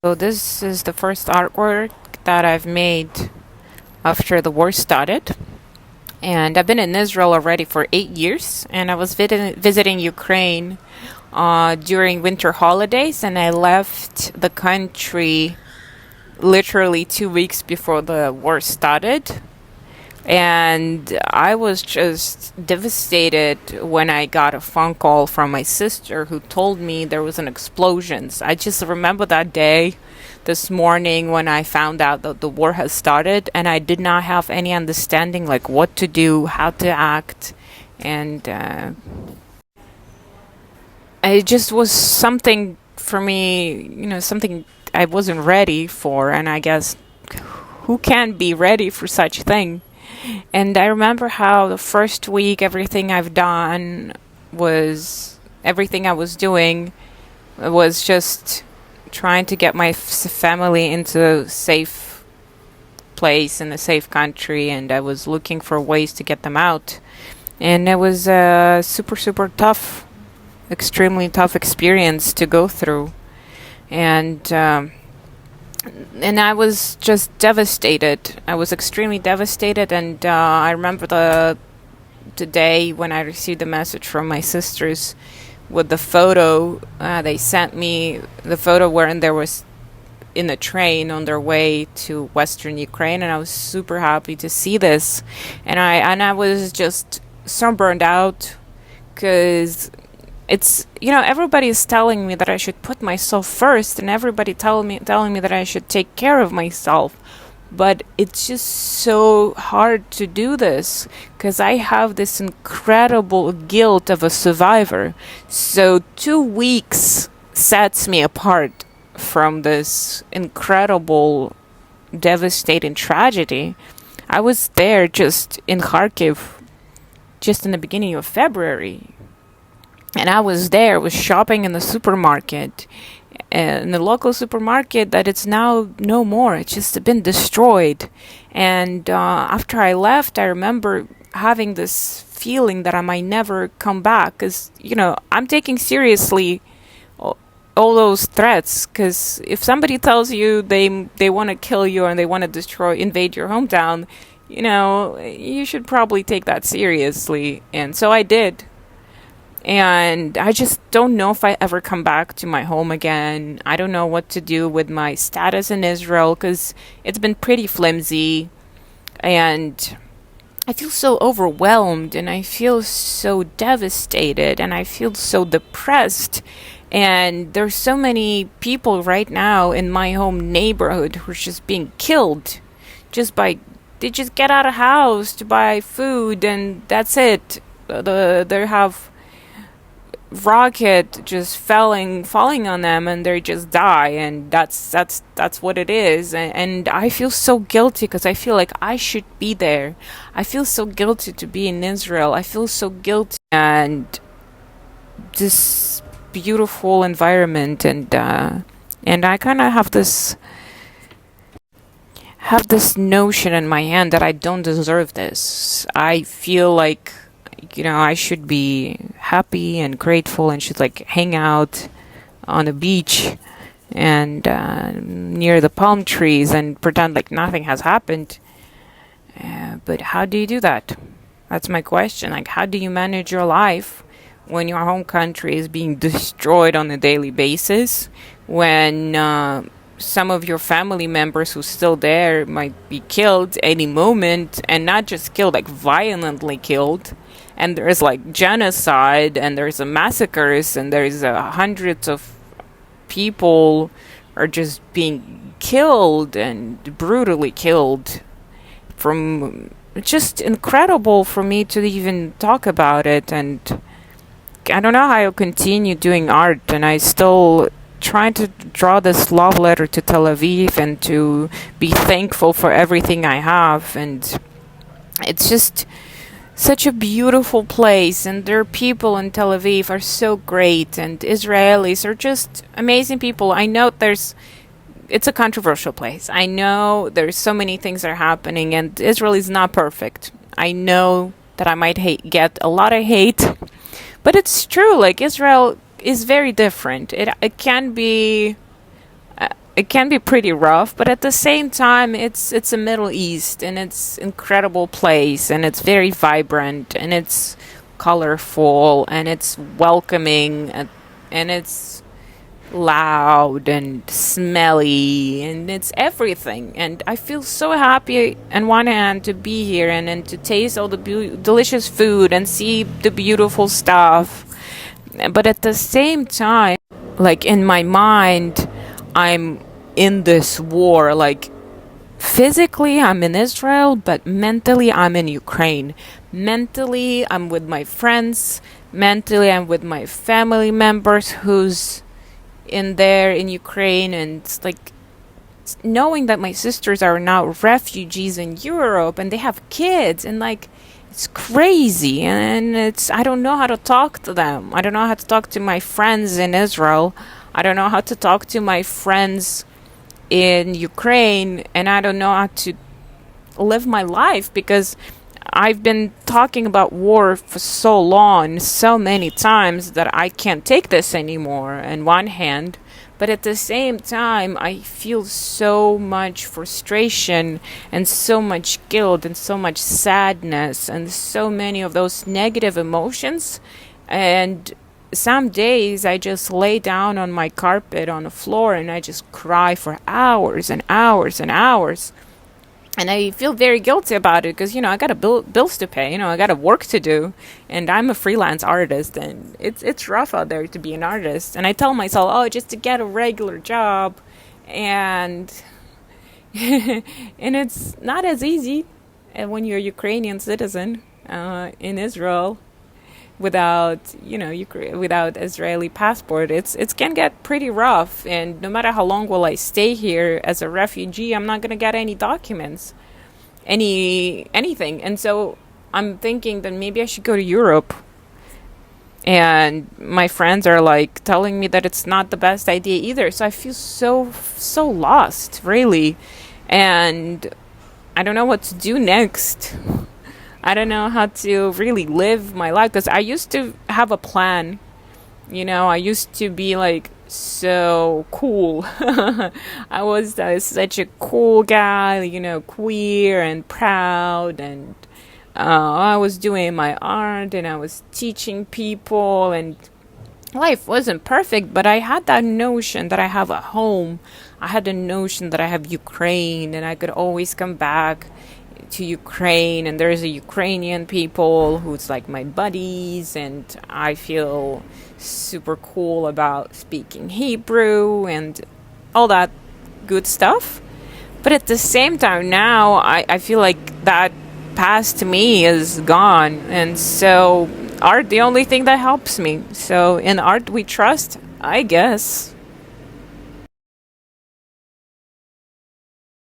So this is the first artwork that I've made after the war started. And I've been in Israel already for 8 years, and I was visiting Ukraine during winter holidays, and I left the country literally 2 weeks before the war started. And I was just devastated when I got a phone call from my sister who told me there was an explosion. I just remember that day, this morning, when I found out that the war has started, and I did not have any understanding like what to do, how to act, and it just was something for me, something I wasn't ready for, and I guess who can be ready for such a thing? And I remember how the first week everything I've done was everything I was doing was just trying to get my family into a safe place in a safe country, and I was looking for ways to get them out. And it was a super, super tough, extremely tough experience to go through. And I was just devastated. I was extremely devastated, and I remember the day when I received the message from my sisters with the photo. They sent me the photo where there was in the train on their way to Western Ukraine, and I was super happy to see this. And I was just so burned out because everybody is telling me that I should put myself first, and everybody telling me that I should take care of myself. But it's just so hard to do this because I have this incredible guilt of a survivor. So 2 weeks sets me apart from this incredible, devastating tragedy. I was there just in Kharkiv just in the beginning of February. And I was shopping in the supermarket, in the local supermarket that it's now no more. It's just been destroyed. And after I left, I remember having this feeling that I might never come back. Because, I'm taking seriously all those threats. Because if somebody tells you they want to kill you and they want to invade your hometown, you should probably take that seriously. And so I did. And I just don't know if I ever come back to my home again. I don't know what to do with my status in Israel because it's been pretty flimsy. And I feel so overwhelmed, and I feel so devastated, and I feel so depressed. And there's so many people right now in my home neighborhood who are just being killed they just get out of house to buy food, and that's it. They have rocket just falling on them, and they just die, and that's what it is. And I feel so guilty because I feel like I should be there. I feel so guilty to be in Israel. I feel so guilty, and this beautiful environment, and I kind of have this notion in my hand that I don't deserve this. I feel like I should be happy and grateful and should hang out on a beach and near the palm trees and pretend like nothing has happened. But how do you do that? That's my question. How do you manage your life when your home country is being destroyed on a daily basis? When some of your family members who's still there might be killed any moment, and not just killed, violently killed. And there's genocide, and there's massacres, and there's hundreds of people are just being killed and brutally killed. It's just incredible for me to even talk about it, and I don't know how I'll continue doing art, and I still trying to draw this love letter to Tel Aviv and to be thankful for everything I have. And it's just such a beautiful place, and their people in Tel Aviv are so great, and Israelis are just amazing people. I know it's a controversial place. I know there's so many things that are happening, and Israel is not perfect. I know that I might get a lot of hate, but it's true. Israel is very different. It can be it can be pretty rough, but at the same time, it's a Middle East, and it's incredible place, and it's very vibrant, and it's colorful, and it's welcoming, and it's loud and smelly, and it's everything. And I feel so happy on one hand to be here, and to taste all the delicious food and see the beautiful stuff. But at the same time, like in my mind, I'm in this war. Like physically, I'm in Israel, but mentally, I'm in Ukraine. Mentally, I'm with my friends. Mentally, I'm with my family members who's in there in Ukraine. And it's like knowing that my sisters are now refugees in Europe and they have kids, and like it's crazy. And it's, I don't know how to talk to them. I don't know how to talk to my friends in Israel. I don't know how to talk to my friends in Ukraine, and I don't know how to live my life because I've been talking about war for so long, so many times, that I can't take this anymore on one hand. But at the same time, I feel so much frustration and so much guilt and so much sadness and so many of those negative emotions. And some days I just lay down on my carpet on the floor and I just cry for hours and hours and hours. And I feel very guilty about it because, I got bills to pay, I got work to do, and I'm a freelance artist, and it's rough out there to be an artist. And I tell myself, oh, just to get a regular job, and and it's not as easy when you're a Ukrainian citizen in Israel without without Israeli passport. It's can get pretty rough, and no matter how long will I stay here as a refugee, I'm not gonna get any documents, anything. And so I'm thinking that maybe I should go to Europe, and my friends are like telling me that it's not the best idea either. So I feel so lost, really, and I don't know what to do next. I don't know how to really live my life because I used to have a plan. I used to be like so cool. I was such a cool guy, queer and proud, and I was doing my art and I was teaching people, and life wasn't perfect, but I had that notion that I have a home. I had the notion that I have Ukraine and I could always come back to Ukraine, and there's a Ukrainian people who's like my buddies, and I feel super cool about speaking Hebrew and all that good stuff. But at the same time now I feel like that past me is gone, and so art the only thing that helps me. So in art we trust, I guess.